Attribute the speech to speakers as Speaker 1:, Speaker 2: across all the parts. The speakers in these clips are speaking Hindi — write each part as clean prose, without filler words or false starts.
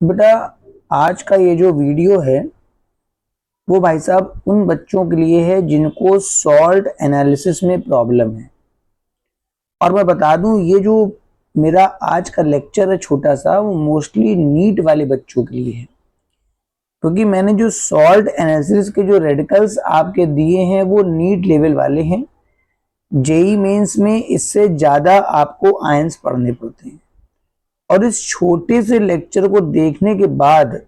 Speaker 1: बेटा, आज का ये जो वीडियो है वो भाई साहब उन बच्चों के लिए है जिनको सॉल्ट एनालिसिस में प्रॉब्लम है। और मैं बता दूं, ये जो मेरा आज का लेक्चर है छोटा सा, वो मोस्टली नीट वाले बच्चों के लिए है, क्योंकि मैंने जो सॉल्ट एनालिसिस के जो रेडिकल्स आपके दिए हैं वो नीट लेवल वाले हैं। जेई मेंस में इससे ज्यादा आपको आयंस पढ़ने पड़ते हैं, और इस छोटे से लेक्चर को देखने के बाद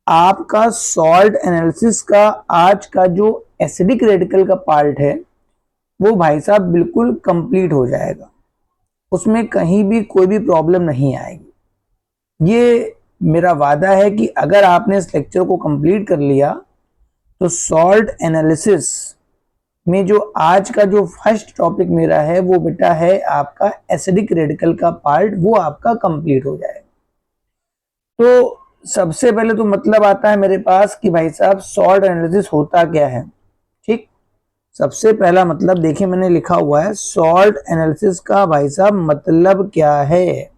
Speaker 1: आपका सॉल्ट एनालिसिस का आज का जो एसिडिक रेडिकल का पार्ट है वो भाई साहब बिल्कुल कंप्लीट हो जाएगा। उसमें कहीं भी कोई भी प्रॉब्लम नहीं आएगी। ये मेरा वादा है कि अगर आपने इस लेक्चर को कंप्लीट कर लिया तो सॉल्ट एनालिसिस में जो आज का जो फर्स्ट टॉपिक मेरा है वो बेटा है आपका एसिडिक रेडिकल का पार्ट, वो आपका कंप्लीट हो जाएगा। तो सबसे पहले तो मतलब आता है मेरे पास कि भाई साहब सॉल्ट एनालिसिस होता क्या है। ठीक, सबसे पहला मतलब देखिए मैंने लिखा हुआ है सॉल्ट एनालिसिस का भाई साहब मतलब क्या है।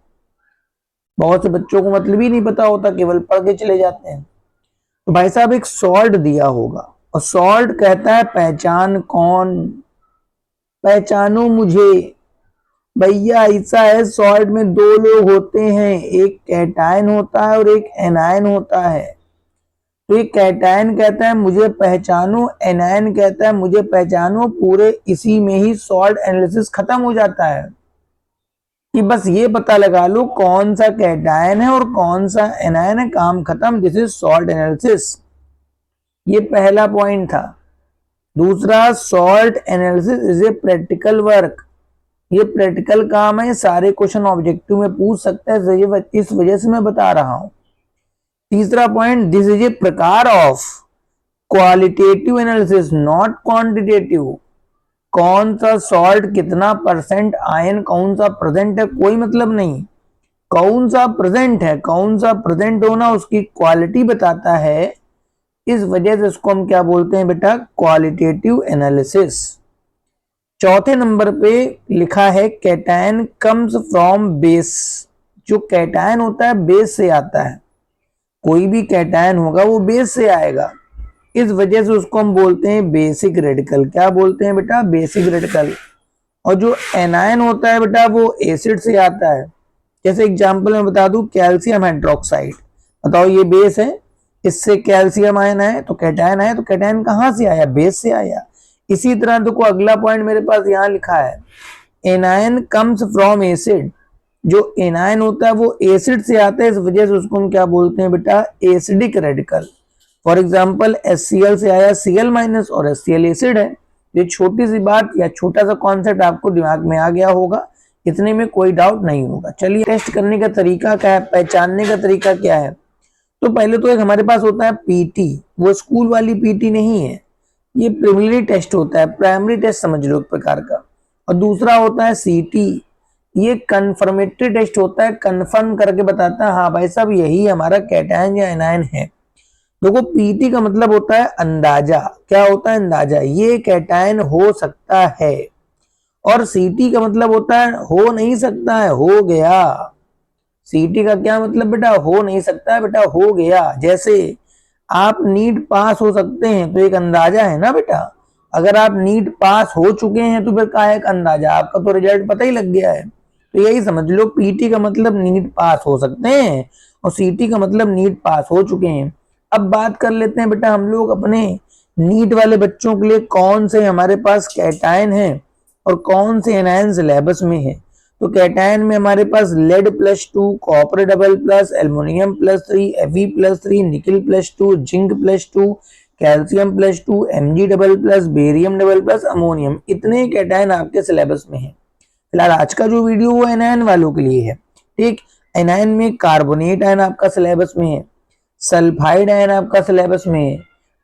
Speaker 1: बहुत से बच्चों को मतलब ही नहीं पता होता, केवल पढ़ के चले जाते हैं। तो भाई साहब एक सॉल्ट दिया होगा और सॉल्ट कहता है पहचान कौन, पहचानो मुझे। भैया ऐसा है, सॉल्ट में दो लोग होते हैं, एक कैटायन होता है और एक एनायन होता है। तो ये कैटायन कहता है मुझे पहचानो, एनायन कहता है मुझे पहचानो, पूरे इसी में ही सॉल्ट एनालिसिस खत्म हो जाता है कि बस ये पता लगा लो कौन सा कैटायन है और कौन सा एनायन है, काम खत्म। This is salt analysis. ये पहला पॉइंट था। दूसरा, salt analysis is a practical work. ये प्रैक्टिकल काम है, सारे क्वेश्चन ऑब्जेक्टिव में पूछ सकता है, इस वजह से मैं बता रहा हूं। तीसरा पॉइंट, दिस इज ए प्रकार of qualitative analysis not quantitative. कौन सा सॉल्ट कितना परसेंट आयन कौन सा प्रेजेंट है कोई मतलब नहीं, कौन सा प्रेजेंट है, कौन सा प्रेजेंट होना उसकी क्वालिटी बताता है। इस वजह से इसको हम क्या बोलते हैं बेटा, क्वालिटेटिव एनालिसिस। चौथे नंबर पे लिखा है कैटायन कम्स फ्रॉम बेस। जो कैटायन होता है बेस से आता है, कोई भी कैटायन होगा वो बेस से आएगा। इस वजह से उसको हम बोलते हैं बेसिक रेडिकल। क्या बोलते हैं बेटा, बेसिक रेडिकल। और जो एनायन होता है बेटा वो एसिड से आता है। जैसे एग्जांपल मैं बता दूं, कैल्शियम हाइड्रोक्साइड, बताओ ये बेस है, इससे कैल्शियम आयन है तो कैटायन है, तो कैटायन कहां से आया, बेस से आया। इसी तरह देखो अगला पॉइंट मेरे पास यहां लिखा है एनायन कम्स फ्रॉम एसिड। जो एनायन होता है वो एसिड से आता है, इस वजह से उसको हम क्या बोलते हैं बेटा, acidic radical. For example HCl से आया Cl माइनस और HCl एसिड है। ये छोटी सी बात या छोटा सा कॉन्सेप्ट आपको दिमाग में आ गया होगा, इतने में कोई डाउट नहीं होगा। चलिए, टेस्ट करने का तरीका क्या है, पहचानने का तरीका क्या है। तो पहले तो एक हमारे पास होता है पीटी, वो स्कूल वाली पीटी नहीं है, ये प्रिलिमिनरी टेस्ट होता है, प्राइमरी टेस्ट समझ लो एक प्रकार का। और दूसरा होता है सीटी, ये कंफर्मेटरी टेस्ट होता है, कंफर्म करके बताता है हाँ भाई साहब यही हमारा कैटायन या एनायन है। देखो पीटी का मतलब होता है अंदाजा। क्या होता है, अंदाजा, ये कैटायन हो सकता है। और सीटी का मतलब होता है हो नहीं सकता है, हो गया। सीटी का क्या मतलब बेटा, हो नहीं सकता है बेटा, हो गया। जैसे आप नीट पास हो सकते हैं तो एक अंदाजा है ना बेटा, अगर आप नीट पास हो चुके हैं तो फिर क्या है, एक अंदाजा, आपका तो रिजल्ट पता ही लग गया है। तो यही समझ लो, पीटी का मतलब नीट पास हो सकते हैं और सीटी का मतलब नीट पास हो चुके हैं। अब बात कर लेते हैं बेटा हम लोग अपने नीट वाले बच्चों के लिए कौन से हमारे पास कैटायन है और कौन से एनायन सिलेबस में है। तो कैटायन में हमारे पास lead, copper double+, aluminium +3, Fe+3, nickel +2, zinc +2, calcium, Mg double+, barium double+, ammonium, इतने कैटायन आपके सिलेबस में है। फिलहाल आज का जो वीडियो वो एनायन वालों के लिए है। ठीक, एनायन में कार्बोनेट आयन आपका सिलेबस में है, सल्फाइड आयन आपका सिलेबस में है,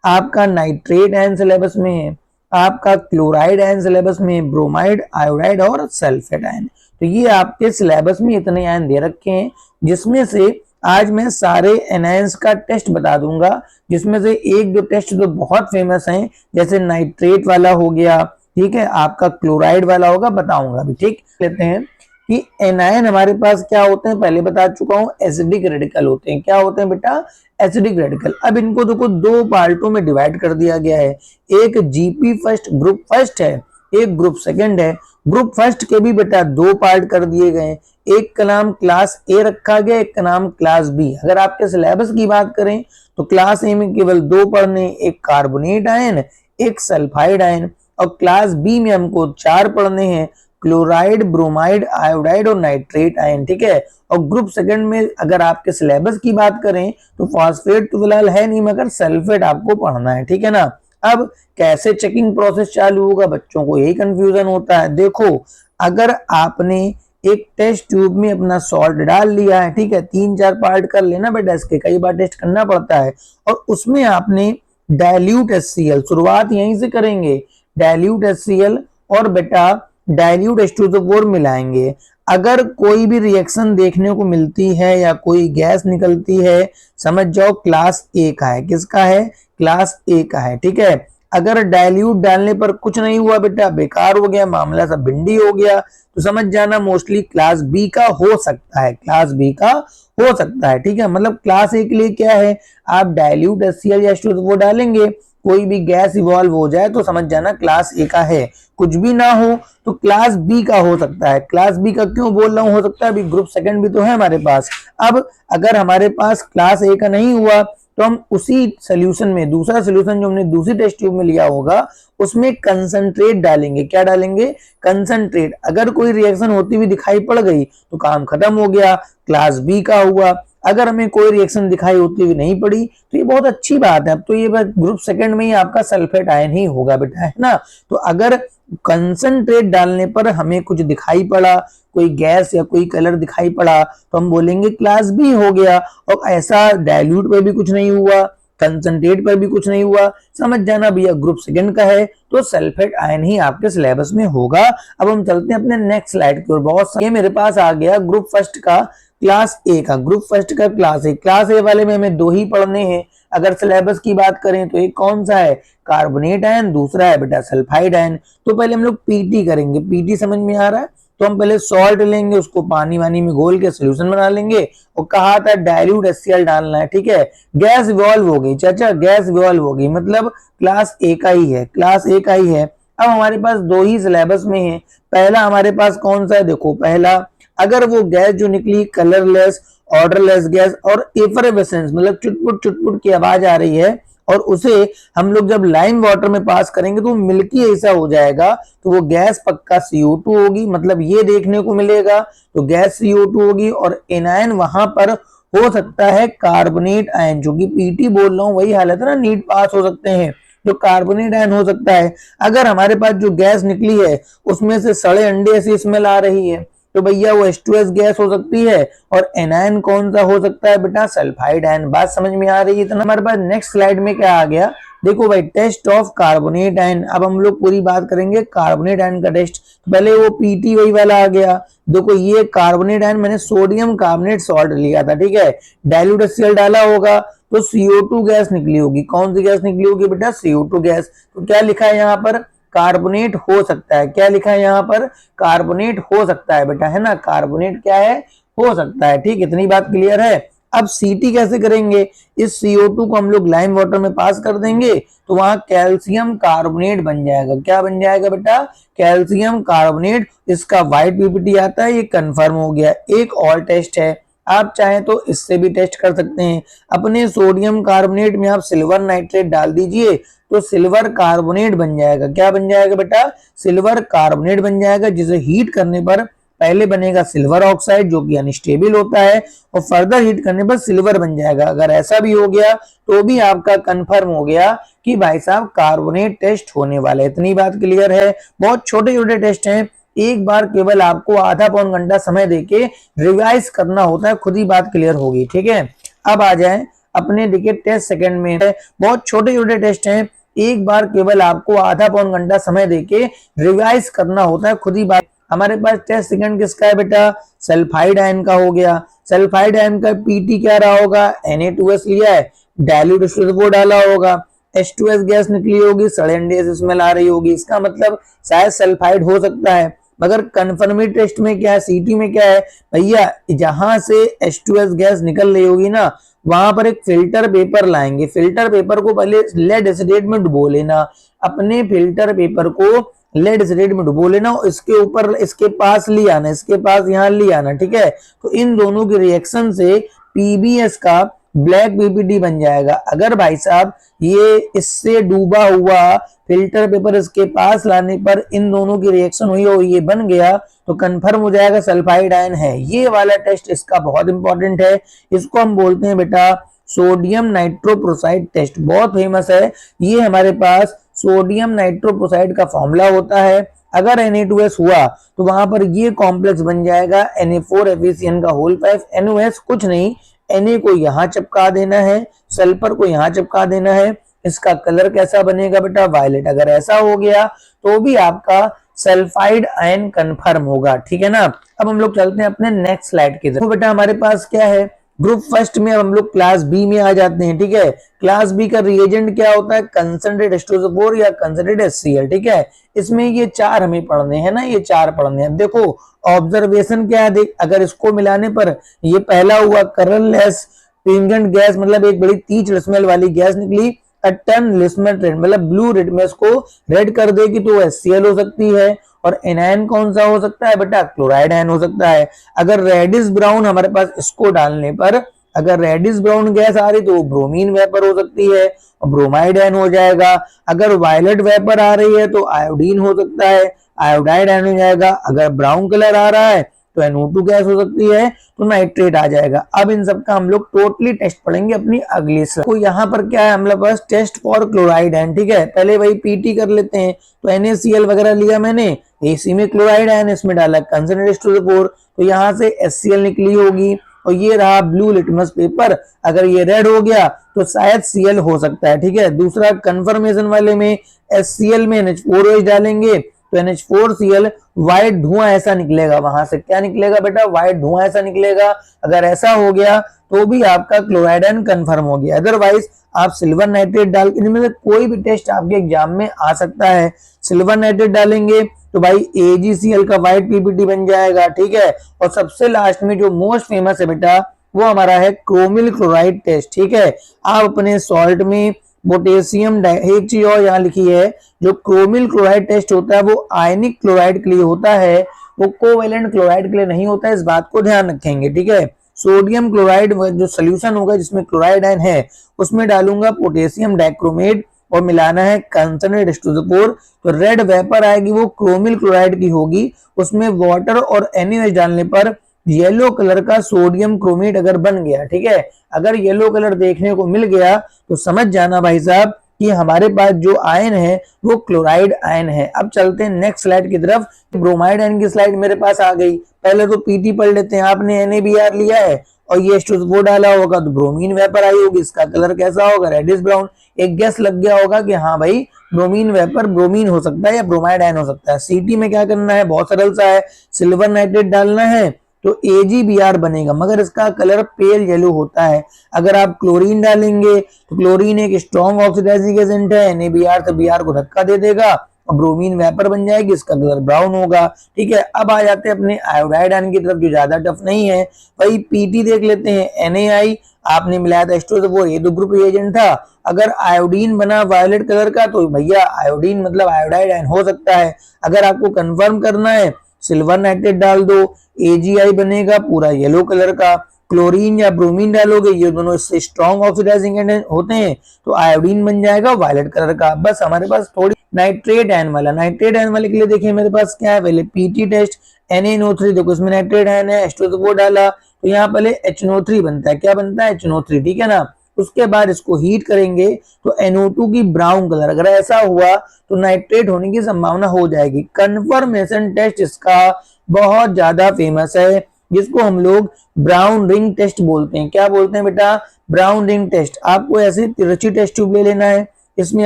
Speaker 1: आपका नाइट्रेट आयन सिलेबस में है, आपका क्लोराइड आयन सिलेबस में है, ब्रोमाइड, आयोडाइड और सल्फेट आयन। तो ये आपके सिलेबस में इतने आयन दे रखे हैं, जिसमें से आज मैं सारे एनायंस का टेस्ट बता दूंगा, जिसमें से एक दो टेस्ट तो बहुत फेमस हैं, जैसे नाइट्रेट वाला हो गया, ठीक है, आपका क्लोराइड वाला होगा, बताऊंगा अभी। ठीक, लेते हैं कि एनायन हमारे पास क्या होते हैं, पहले बता चुका हूं, एसिडिक रेडिकल होते हैं। क्या होते हैं बेटा, एसिडिक रेडिकल। अब इनको देखो दो पार्टों में डिवाइड कर दिया गया है, एक जीपी फर्स्ट ग्रुप फर्स्ट है, एक ग्रुप सेकंड है। ग्रुप फर्स्ट के भी बेटा दो पार्ट कर दिए गए, एक का नाम क्लास ए रखा गया, एक का नाम क्लास बी। अगर आपके सिलेबस की बात करें तो क्लास ए में केवल दो पढ़ने, एक कार्बोनेट आयन, एक सल्फाइड आयन, और क्लास बी में हमको चार पढ़ने हैं, क्लोराइड, ब्रोमाइड, आयोडाइड और नाइट्रेट आयन। ठीक है। और ग्रुप सेकंड में अगर आपके सिलेबस की बात करें तो फॉस्फेट तो फिलहाल है नहीं, मगर सल्फेट आपको पढ़ना है। ठीक है ना। अब कैसे चेकिंग प्रोसेस चालू होगा, बच्चों को यही कंफ्यूजन होता है। देखो, अगर आपने एक टेस्ट ट्यूब में अपना सॉल्ट डाल लिया है, ठीक है, 3-4 पार्ट कर लेना बेटा, इसके कई बार टेस्ट करना पड़ता है, और उसमें आपने डाइल्यूट HCl, शुरुआत यहीं से करेंगे, डाइल्यूट HCl और बेटा डाइल्यूट H2SO4 मिलाएंगे। अगर कोई भी रिएक्शन देखने को मिलती है या कोई गैस निकलती है, समझ जाओ क्लास ए का है। किसका है, क्लास ए का है। ठीक है। अगर डाइल्यूट डालने पर कुछ नहीं हुआ बेटा, बेकार हो गया, मामला सब भिंडी हो गया, तो समझ जाना मोस्टली क्लास बी का हो सकता है, क्लास बी का हो सकता है। ठीक है। मतलब क्लास ए के लिए क्या है, आप डाइल्यूट HCl या H2SO4 डालेंगे, कोई भी गैस इवॉल्व हो जाए तो समझ जाना क्लास ए का है। कुछ भी ना हो तो क्लास बी का हो सकता है। क्लास बी का क्यों बोल रहा हूं हो सकता है, अभी ग्रुप सेकंड भी तो है हमारे पास। अब अगर हमारे पास क्लास ए का नहीं हुआ तो हम उसी सोल्यूशन में, दूसरा सोल्यूशन जो हमने दूसरी टेस्ट ट्यूब में लिया होगा, उसमें कंसंट्रेट डालेंगे। क्या डालेंगे, कंसंट्रेट। अगर कोई रिएक्शन होती हुई दिखाई पड़ गई तो काम खत्म हो गया, क्लास बी का हुआ। अगर हमें कोई रिएक्शन दिखाई होती हुई नहीं पड़ी तो ये बहुत अच्छी बात है, अब तो ये ग्रुप सेकंड में ही आपका सल्फेट आयन ही होगा बेटा, है ना। तो अगर कंसंट्रेट डालने पर हमें कुछ दिखाई पड़ा, कोई गैस या कोई कलर दिखाई पड़ा, तो हम बोलेंगे क्लास बी हो गया। और ऐसा डाइल्यूट पे भी कुछ नहीं हुआ, कंसंट्रेट पर भी कुछ नहीं हुआ, समझ जाना भैया ग्रुप सेकंड का है, तो सल्फेट आयन ही आपके सिलेबस में होगा। अब हम चलते हैं अपने नेक्स्ट स्लाइड की ओर। बहुत ये मेरे पास आ गया ग्रुप फर्स्ट का क्लास ए का, ग्रुप फर्स्ट का क्लास ए। क्लास ए वाले में हमें दो ही पढ़ने हैं। अगर सिलेबस की बात करें तो एक कौन सा है, कार्बोनेट आयन, दूसरा है बेटा सल्फाइड आयन। तो पहले हम लोग पीटी करेंगे, पीटी समझ में आ रहा है, तो हम पहले सॉल्ट लेंगे, उसको पानी वानी में घोल के सोल्यूशन बना लेंगे, और कहा था डाइल्यूट HCl डालना है। ठीक है। गैस इवॉल्व हो गई, चाचा गैस इवॉल्व हो गई, मतलब क्लास ए का ही है, क्लास ए का ही है। अब हमारे पास दो ही सिलेबस में है। पहला हमारे पास कौन सा है, देखो पहला, अगर वो गैस जो निकली कलरलेस, ऑर्डरलेस गैस और एफरेवेसेंस, मतलब चुटपुट चुटपुट की आवाज आ रही है, और उसे हम लोग जब लाइम वाटर में पास करेंगे तो मिल्की ऐसा हो जाएगा, तो वो गैस पक्का CO2 होगी, मतलब ये देखने को मिलेगा। तो गैस CO2 होगी, और एनायन वहां पर हो सकता है कार्बोनेट आयन, जो कि पीटी बोल रहा हूं वही हालत है ना, नीट पास हो सकते हैं, जो कार्बोनेट आयन हो सकता है। अगर हमारे पास जो गैस निकली है उसमें से सड़े अंडे ऐसी स्मेल आ रही है, तो भैया वो H2S गैस हो सकती है, और एनायन कौन सा हो सकता है बेटा, सल्फाइड आयन। बात समझ में आ रही है। इतना हमारे पास नेक्स्ट स्लाइड में क्या आ गया, देखो भाई, टेस्ट ऑफ कार्बोनेट आयन। अब हम लोग पूरी बात करेंगे कार्बोनेट आयन का टेस्ट। पहले वो पीटी वही वाला आ गया, देखो ये कार्बोनेट आयन मैंने सोडियम कार्बोनेट सॉल्ट लिया था, ठीक है, डाइल्यूट HCl डाला होगा तो CO2 गैस निकली होगी। कौन सी गैस निकली होगी बेटा, CO2 गैस। तो क्या लिखा है यहाँ पर, कार्बोनेट हो सकता है। क्या लिखा है यहाँ पर, कार्बोनेट हो सकता है बेटा, है ना, कार्बोनेट क्या है, हो सकता है। ठीक, इतनी बात क्लियर है। अब सीटी कैसे करेंगे, इस CO2 को हम लोग लाइम वाटर में पास कर देंगे तो वहां कैल्शियम कार्बोनेट बन जाएगा। क्या बन जाएगा बेटा, कैल्शियम कार्बोनेट। इसका व्हाइट पीपीटी आता है, ये कंफर्म हो गया। एक और टेस्ट है, आप चाहें तो इससे भी टेस्ट कर सकते हैं। अपने सोडियम कार्बोनेट में आप सिल्वर नाइट्रेट डाल दीजिए तो सिल्वर कार्बोनेट बन जाएगा। क्या बन जाएगा बेटा, सिल्वर कार्बोनेट बन जाएगा, जिसे हीट करने पर पहले बनेगा सिल्वर ऑक्साइड जो कि अनस्टेबल होता है, और फर्दर हीट करने पर सिल्वर बन जाएगा। अगर ऐसा भी हो गया तो भी आपका कंफर्म हो गया कि भाई साहब कार्बोनेट टेस्ट होने वाला है। इतनी बात क्लियर है। बहुत छोटे छोटे टेस्ट हैं, एक बार केवल आपको आधा पौन घंटा समय देके रिवाइज करना होता है, खुद ही बात क्लियर होगी। ठीक है। अब आ जाए अपने, देखिए टेस्ट सेकंड में है, बहुत छोटे छोटे टेस्ट हैं, एक बार केवल आपको आधा पौन घंटा समय देके रिवाइज करना होता है, खुद ही बात। हमारे पास टेस्ट सेकंड किसका है बेटा, सल्फाइड आयन का हो गया। सल्फाइड आयन का पीटी क्या रहा होगा, Na2S लिया है, डाइल्यूट H2SO4 डाला होगा, H2S गैस निकली होगी, सड़े अंडे से स्मेल आ रही होगी, इसका मतलब शायद सल्फाइड हो सकता है। मगर कंफर्मेटरी टेस्ट में क्या है, सीटी में क्या है भैया, जहां से H2S गैस निकल रही होगी ना, वहां पर एक फिल्टर पेपर लाएंगे। फिल्टर पेपर को पहले लेड एसिडेट में डुबो लेना, अपने फिल्टर पेपर को लेड एसिडेट में डुबो लेना, इसके ऊपर इसके पास ले आना, इसके पास यहाँ ले आना, ठीक है। तो इन दोनों के रिएक्शन से पीबीएस का ब्लैक पीपीटी बन जाएगा। अगर भाई साहब ये इससे डूबा हुआ फिल्टर पेपर इसके पास लाने पर इन दोनों की रिएक्शन हुई और ये बन गया, तो कंफर्म हो जाएगा सल्फाइड आयन है। ये वाला टेस्ट इसका बहुत इंपॉर्टेंट है। इसको हम बोलते हैं बेटा सोडियम नाइट्रोप्रोसाइड टेस्ट, बहुत फेमस है। ये हमारे पास सोडियम नाइट्रोप्रोसाइड का फॉर्मूला होता है। अगर Na2S हुआ तो वहां पर ये कॉम्प्लेक्स बन जाएगा Na4FeCN का होल 5। NOS कुछ नहीं, Na को यहां चिपका देना है, सल्फर को यहां चिपका देना है। इसका कलर कैसा बनेगा बेटा, वायलेट। अगर ऐसा हो गया तो भी आपका सल्फाइड आयन कंफर्म होगा, ठीक है ना। अब हम लोग चलते हैं अपने नेक्स्ट स्लाइड की तरफ। तो बेटा हमारे पास क्या है, ग्रुप फर्स्ट में हम लोग क्लास बी में आ जाते हैं, ठीक है। क्लास बी का रिएजेंट क्या होता है, कंसंट्रेट H2SO4 या कंसंट्रेट HCl, ठीक है। इसमें ये चार हमें पढ़ने हैं ना, ये चार पढ़ने हैं। देखो ऑब्जर्वेशन क्या है, देख अगर इसको मिलाने पर ये पहला हुआ कलरलेस पिंगेंट गैस, मतलब एक बड़ी तीज स्मेल वाली गैस निकली। टर्न लिस्मेंट रेड, मतलब ब्लू रेड में इसको रेड कर देगी तो HCl हो सकती है। और एनायन कौन सा हो सकता है बेटा, क्लोराइड आयन हो सकता है। अगर रेडिश ब्राउन हमारे पास इसको डालने पर, अगर रेडिश ब्राउन गैस आ रही तो ब्रोमीन वेपर हो सकती है और ब्रोमाइड आयन हो जाएगा। अगर वायलेट वेपर आ रही है तो आयोडीन हो सकता है, आयोडाइड आयन हो जाएगा। अगर ब्राउन कलर आ रहा है तो NO2 गैस हो सकती है, तो नाइट्रेट आ जाएगा। अब इन सब का हम लोग टोटली टेस्ट पढ़ेंगे अपनी अगली स्लाइड। तो यहाँ पर क्या है हमारे पास, टेस्ट फॉर क्लोराइड आयन, ठीक है। पहले वही पीटी कर लेते हैं। तो NaCl वगैरह लिया मैंने, AC में क्लोराइड आयन इसमें डाला कंसंट्रेट H2SO4, तो यहाँ से HCl निकली होगी। और ये रहा ब्लू लिटमस पेपर, अगर ये रेड हो गया तो शायद Cl हो सकता है, ठीक है। दूसरा कंफर्मेशन वाले में HCl में NH4OH डालेंगे तो NH4Cl व्हाइट धुआं ऐसा निकलेगा, वहां से क्या निकलेगा बेटा, व्हाइट धुआं ऐसा निकलेगा। अगर ऐसा हो गया तो भी आपका क्लोराइड आयन कंफर्म हो गया। अदरवाइज आप सिल्वर नाइट्रेट डाल के, इनमें से कोई भी टेस्ट आपके एग्जाम में आ सकता है। सिल्वर नाइट्रेट डालेंगे तो भाई AgCl का व्हाइट पीपीटी बन जाएगा, ठीक है। और सबसे लास्ट में जो मोस्ट फेमस है बेटा वो हमारा है क्रोमिल क्लोराइड टेस्ट, ठीक है। आप अपने सॉल्ट में पोटेशियम, एक चीज और यहाँ लिखी है, जो क्रोमिल क्लोराइड टेस्ट होता है वो आयनिक क्लोराइड के लिए होता है, वो कोवेलेंट क्लोराइड के लिए नहीं होता है, इस बात को ध्यान रखेंगे, ठीक है। सोडियम क्लोराइड जो सोल्यूशन होगा जिसमें क्लोराइड आयन है उसमें डालूंगा पोटेशियम डाइक्रोमेट और मिलाना है कंसंट्रेट H2SO4, तो रेड वेपर आएगी वो क्रोमिल क्लोराइड की होगी। उसमें वाटर और NaOH डालने पर येलो कलर का सोडियम क्रोमेट अगर बन गया, ठीक है। अगर येलो कलर देखने को मिल गया तो समझ जाना भाई साहब कि हमारे पास जो आयन है वो क्लोराइड आयन है। अब चलते हैं नेक्स्ट स्लाइड की तरफ। ब्रोमाइड आयन की स्लाइड मेरे पास आ गई। पहले तो पीटी पढ़ लेते हैं। आपने NaBr लिया है और ये H2SO4 डाला होगा तो ब्रोमीन वेपर आई होगी, इसका कलर कैसा होगा, रेडिश ब्राउन। एक गैस लग गया होगा कि हाँ भाई ब्रोमीन वेपर ब्रोमीन हो सकता है या ब्रोमाइड आयन हो सकता है। सीटी में क्या करना है, बहुत सरल सा है, सिल्वर नाइट्रेट डालना है तो AgBr बनेगा, मगर इसका कलर पेल येलो होता है। अगर आप क्लोरीन डालेंगे तो क्लोरीन एक स्ट्रॉन्ग ऑक्सीडाइजिंग एजेंट है, NaBr से Br को धक्का दे देगा और ब्रोमीन वेपर बन जाएगी, इसका कलर ब्राउन होगा, ठीक है। अब आ जाते हैं अपने आयोडाइड आयन की तरफ, जो ज्यादा टफ नहीं है। वही पीटी देख लेते हैं। NaI आपने मिलाया था H2SO4, ये दो ग्रुप रिएजेंट था। अगर आयोडीन बना वायलेट कलर का तो भैया आयोडीन मतलब आयोडाइड आयन हो सकता है। अगर आपको कंफर्म करना है सिल्वर नाइट्रेट डाल दो, AgI बनेगा पूरा येलो कलर का। क्लोरीन या ब्रोमीन डालोगे, ये दोनों इससे स्ट्रॉन्ग ऑक्सीडाइजिंग एजेंट होते हैं, तो आयोडीन बन जाएगा वायलेट कलर का। बस हमारे पास थोड़ी नाइट्रेट आयन वाला, नाइट्रेट आयन वाले के लिए देखिए मेरे पास क्या है, पहले पीटी टेस्ट NaNO3, देखो इसमें नाइट्रेट आयन है, H2SO4 डाला तो यहाँ पहले HNO3 बनता है। क्या बनता है, HNO3, ठीक है ना। उसके बाद इसको हीट करेंगे तो NO2 की ब्राउन कलर, अगर ऐसा हुआ तो नाइट्रेट होने की संभावना हो जाएगी। कन्फर्मेशन टेस्ट इसका बहुत ज्यादा फेमस है, जिसको हम लोग ब्राउन रिंग टेस्ट बोलते हैं। क्या बोलते हैं बेटा, ब्राउन रिंग टेस्ट। आपको ऐसे तिरछी टेस्ट ट्यूब ले लेना है, इसमें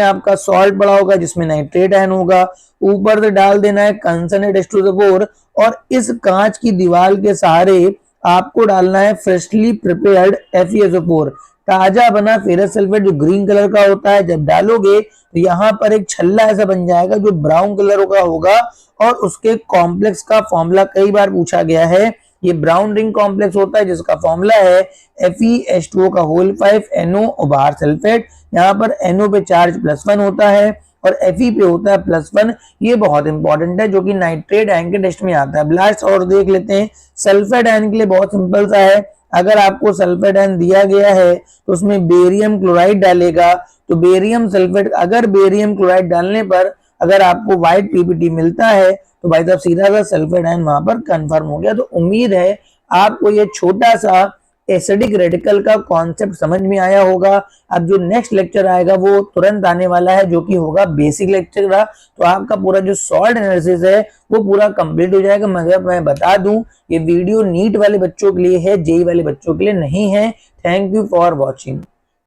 Speaker 1: आपका सॉल्ट पड़ा होगा जिसमें नाइट्रेट आयन होगा, ऊपर से डाल देना है कंसंट्रेट H2SO4 और इस कांच की दीवार के सहारे आपको डालना है फ्रेशली प्रिपेयर्ड FeSO4। ताजा बना फेरस सल्फेट जो ग्रीन कलर का होता है, जब डालोगे तो यहाँ पर एक छल्ला ऐसा बन जाएगा जो ब्राउन कलर का होगा, और उसके कॉम्प्लेक्स का फॉर्मूला कई बार पूछा गया है। ये ब्राउन रिंग कॉम्प्लेक्स होता है जिसका फॉर्मूला है FeH2O का होल 5 NO और बाहर सल्फेट। यहाँ पर NO पे चार्ज +1 होता है और Fe पे होता है +1। ये बहुत इंपॉर्टेंट है जो कि नाइट्रेट आयन के टेस्ट में आता है। ब्लास्ट और देख लेते हैं। सल्फेट आयन के लिए बहुत सिंपल सा है, अगर आपको सल्फेट आयन दिया गया है तो उसमें बेरियम क्लोराइड डालेगा, तो बेरियम सल्फेट, अगर बेरियम क्लोराइड डालने पर अगर आपको व्हाइट PBT मिलता है तो भाई साहब सीधा सा सल्फेट आयन वहां पर कंफर्म हो गया। तो उम्मीद है आपको ये छोटा सा एसिडिक रेडिकल का कॉन्सेप्ट समझ में आया होगा। अब जो नेक्स्ट लेक्चर आएगा वो तुरंत आने वाला है जो कि होगा बेसिक लेक्चर का, तो आपका पूरा जो सॉल्ट एनालिसिस है वो पूरा कंप्लीट हो जाएगा। मगर मैं बता दूं ये वीडियो नीट वाले बच्चों के लिए है, जेई वाले बच्चों के लिए नहीं है। Thank you for watching.